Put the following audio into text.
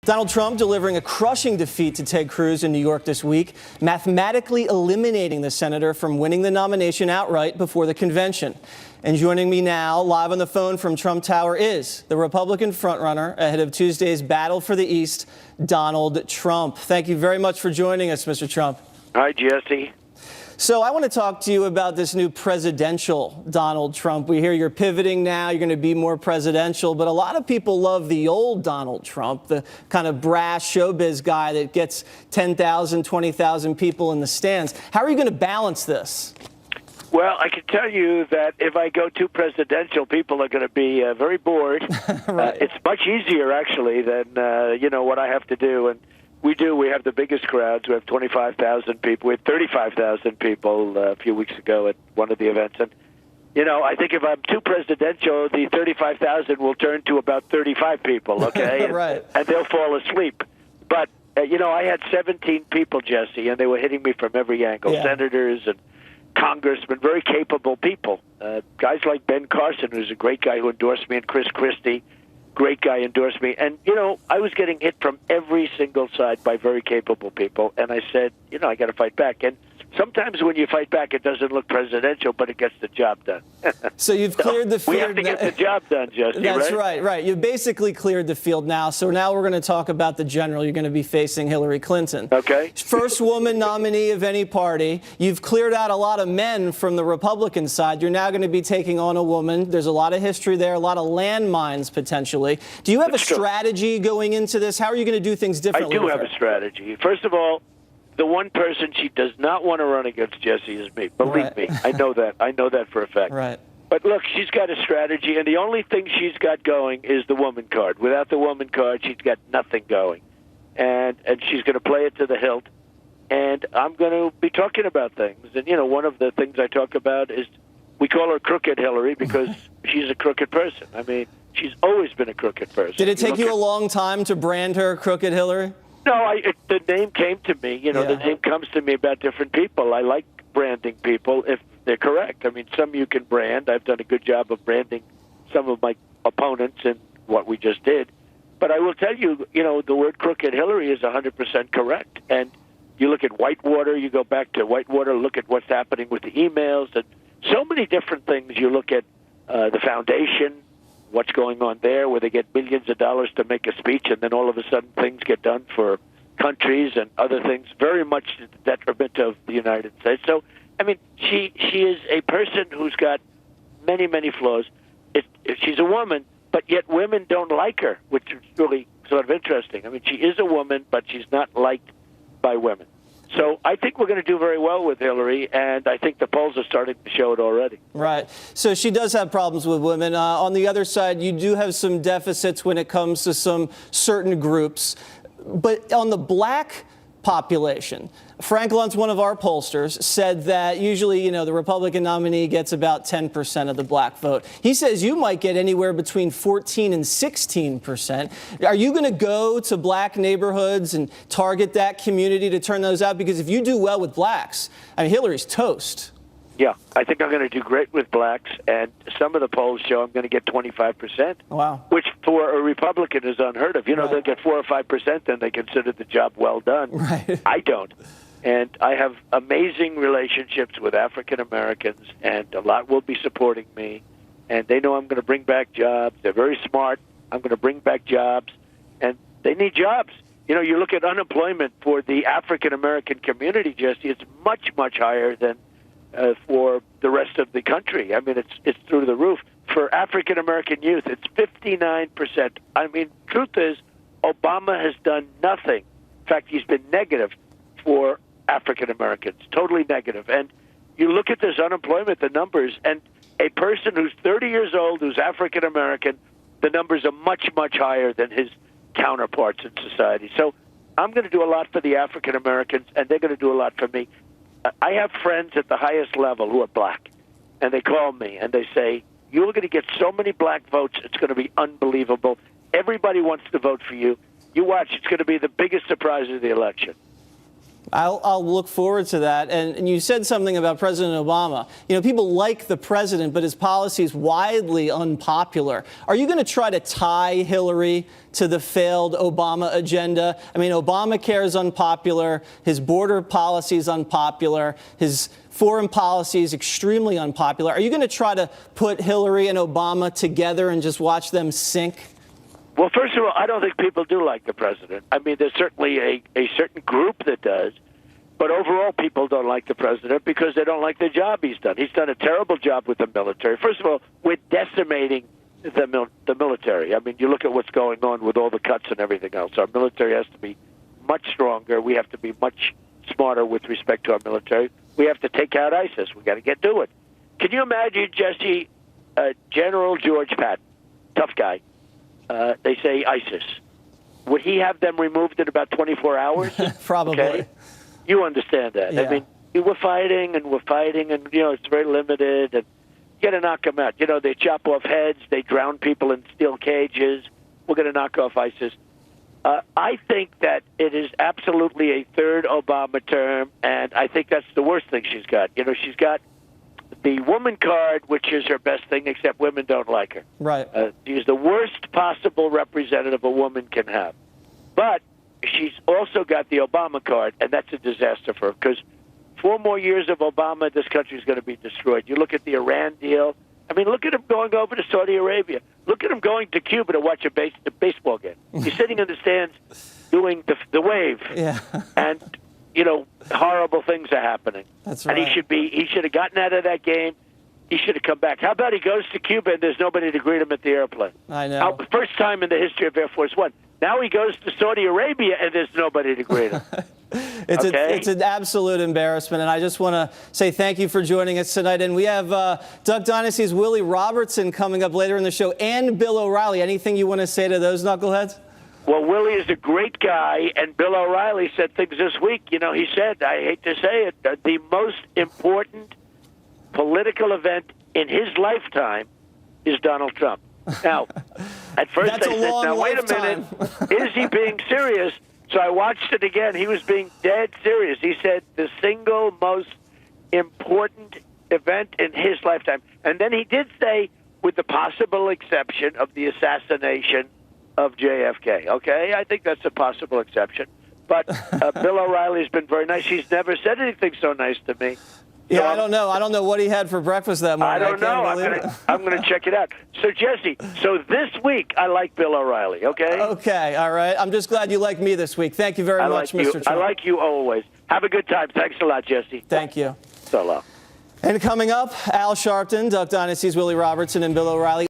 Donald Trump delivering a crushing defeat to Ted Cruz in New York this week, mathematically eliminating the senator from winning the nomination outright before the convention. And joining me now, live on the phone from Trump Tower, is the Republican frontrunner ahead of Tuesday's battle for the East, Donald Trump. Thank you very much for joining us, Mr. Trump. Hi, Jesse. So I want to talk to you about this new presidential Donald Trump. We hear you're pivoting now, you're going to be more presidential, but a lot of people love the old Donald Trump, the kind of brash showbiz guy that gets 10,000, 20,000 people in the stands. How are you going to balance this? Well, I can tell you that if I go too presidential, people are going to be very bored. Right. It's much easier, actually, than, what I have to do. And we have the biggest crowds. We have 25,000 people. We had 35,000 people a few weeks ago at one of the events. And, I think if I'm too presidential, the 35,000 will turn to about 35 people, okay? Right. And they'll fall asleep. But, I had 17 people, Jesse, and they were hitting me from every angle. Yeah. Senators and congressmen, very capable people. Guys like Ben Carson, who's a great guy who endorsed me, and Chris Christie, great guy, endorsed me. And, I was getting hit from every single side by very capable people. And I said, I got to fight back. And sometimes when you fight back, it doesn't look presidential, but it gets the job done. So you've cleared the field. We have to get the job done, Justin. That's right. You've basically cleared the field now. So now we're going to talk about the general. You're going to be facing Hillary Clinton. Okay. First woman nominee of any party. You've cleared out a lot of men from the Republican side. You're now going to be taking on a woman. There's a lot of history there, a lot of landmines potentially. Do you have a strategy going into this? How are you going to do things differently? I do have a strategy. First of all, the one person she does not want to run against, Jesse, is me. Believe me, I know that. I know that for a fact. Right. But look, she's got a strategy, and the only thing she's got going is the woman card. Without the woman card, she's got nothing going. And she's going to play it to the hilt. And I'm going to be talking about things. And, one of the things I talk about is we call her Crooked Hillary because she's a crooked person. I mean, she's always been a crooked person. Did it take you a long time to brand her Crooked Hillary? No, the name came to me. The name comes to me about different people. I like branding people if they're correct. I mean, some you can brand. I've done a good job of branding some of my opponents in what we just did. But I will tell you, the word Crooked Hillary is 100% correct. And you look at Whitewater, you go back to Whitewater, look at what's happening with the emails, and so many different things. You look at the foundation, what's going on there, where they get millions of dollars to make a speech, and then all of a sudden things get done for countries and other things, very much to the detriment of the United States. So, I mean, she is a person who's got many, many flaws. She's a woman, but yet women don't like her, which is really sort of interesting. I mean, she is a woman, but she's not liked by women. So I think we're going to do very well with Hillary, and I think the polls are starting to show it already. Right. So she does have problems with women. On the other side, you do have some deficits when it comes to some certain groups. But on the black population, Frank Luntz, one of our pollsters, said that usually, the Republican nominee gets about 10% of the black vote. He says you might get anywhere between 14 and 16%. Are you going to go to black neighborhoods and target that community to turn those out? Because if you do well with blacks, Hillary's toast. Yeah, I think I'm going to do great with blacks, and some of the polls show I'm going to get 25%. Wow. Which for a Republican is unheard of. They'll get 4 or 5%, and they consider the job well done. Right. I don't. And I have amazing relationships with African Americans, and a lot will be supporting me. And they know I'm going to bring back jobs. They're very smart. I'm going to bring back jobs, and they need jobs. You look at unemployment for the African American community, Jesse, it's much, much higher than for the rest of the country. I mean, it's through the roof. For African American youth, it's 59%. I mean, truth is, Obama has done nothing. In fact, he's been negative for African Americans, totally negative. And you look at this unemployment, the numbers, and a person who's 30 years old, who's African American, the numbers are much, much higher than his counterparts in society. So I'm going to do a lot for the African Americans, and they're going to do a lot for me. I have friends at the highest level who are black, and they call me and they say, you're going to get so many black votes, it's going to be unbelievable. Everybody wants to vote for you. You watch, it's going to be the biggest surprise of the election. I'll look forward to that. And you said something about President Obama. You know, people like the president, but his policy is widely unpopular. Are you going to try to tie Hillary to the failed Obama agenda? I mean, Obamacare is unpopular. His border policy is unpopular. His foreign policy is extremely unpopular. Are you going to try to put Hillary and Obama together and just watch them sink? Well, first of all, I don't think people do like the president. I mean, there's certainly a certain group that does. But overall, people don't like the president because they don't like the job he's done. He's done a terrible job with the military. First of all, we're decimating the military. I mean, you look at what's going on with all the cuts and everything else. Our military has to be much stronger. We have to be much smarter with respect to our military. We have to take out ISIS. We got to get to it. Can you imagine, Jesse, General George Patton, tough guy, they say ISIS. Would he have them removed in about 24 hours? Probably. Okay? You understand that. Yeah. I mean, we're fighting, and you know, it's very limited, and you got to knock them out. You know, they chop off heads, they drown people in steel cages. We're going to knock off ISIS. I think that it is absolutely a third Obama term, and I think that's the worst thing she's got. You know, she's got the woman card, which is her best thing, except women don't like her. Right. She's the worst possible representative a woman can have. But she's also got the Obama card, and that's a disaster for her because 4 more years of Obama, this country is going to be destroyed. You look at the Iran deal. I mean, look at him going over to Saudi Arabia. Look at him going to Cuba to watch a baseball game. He's sitting in the stands doing the wave. Yeah. And, you know, horrible things are happening. That's right. And he should have gotten out of that game. He should have come back. How about he goes to Cuba and there's nobody to greet him at the airplane? I know. First time in the history of Air Force One. Now he goes to Saudi Arabia and there's nobody to greet him. It's an absolute embarrassment, and I just want to say thank you for joining us tonight. And we have Duck Dynasty's Willie Robertson coming up later in the show, and Bill O'Reilly. Anything you want to say to those knuckleheads? Well, Willie is a great guy, and Bill O'Reilly said things this week. You know, he said, I hate to say it, the most important political event in his lifetime is Donald Trump. Now, at first That's I a said, long now wait lifetime. a minute, is he being serious? So I watched it again. He was being dead serious. He said the single most important event in his lifetime. And then he did say, with the possible exception of the assassination of JFK. Okay, I think that's a possible exception. But Bill O'Reilly's been very nice. He's never said anything so nice to me. Yeah, So I don't know. I don't know what he had for breakfast that morning. I don't know. I'm going to check it out. So, Jesse, this week I like Bill O'Reilly, okay? Okay, all right. I'm just glad you like me this week. Thank you very much, Mr. Trump. I like you always. Have a good time. Thanks a lot, Jesse. Thank you. So long. And coming up, Al Sharpton, Duck Dynasty's Willie Robertson, and Bill O'Reilly.